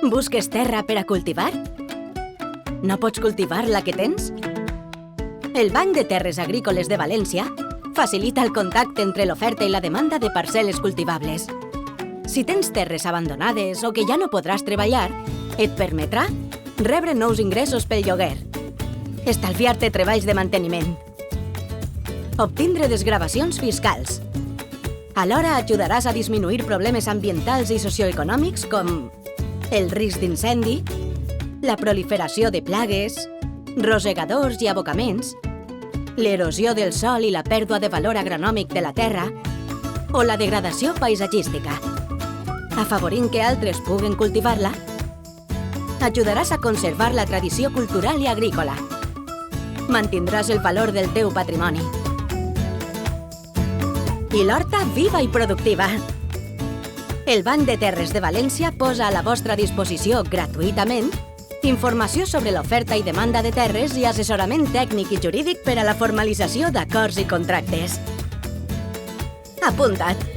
Busques terra per a cultivar? No pots cultivar la que tens? El Banc de Terres Agrícoles de València facilita el contacte entre l'oferta i la demanda de parcel·les cultivables. Si tens terres abandonades o que ja no podràs treballar, et permetrà rebre nous ingressos pel lloguer, estalviar-te treballs de manteniment, obtindre desgravacions fiscals. Alhora ajudaràs a disminuir problemes ambientals i socioeconòmics com el risc d'incendi, la proliferació de plagues, rosegadors i abocaments, l'erosió del sòl i la pèrdua de valor agronòmic de la terra o la degradació paisatgística. Afavorint que altres puguen cultivar-la, ajudaràs a conservar la tradició cultural i agrícola. Mantindràs el valor del teu patrimoni. I l'horta viva i productiva. El Banc de Terres de València posa a la vostra disposició gratuïtament informació sobre l'oferta i demanda de terres i assessorament tècnic i jurídic per a la formalització d'acords i contractes. Apunta't!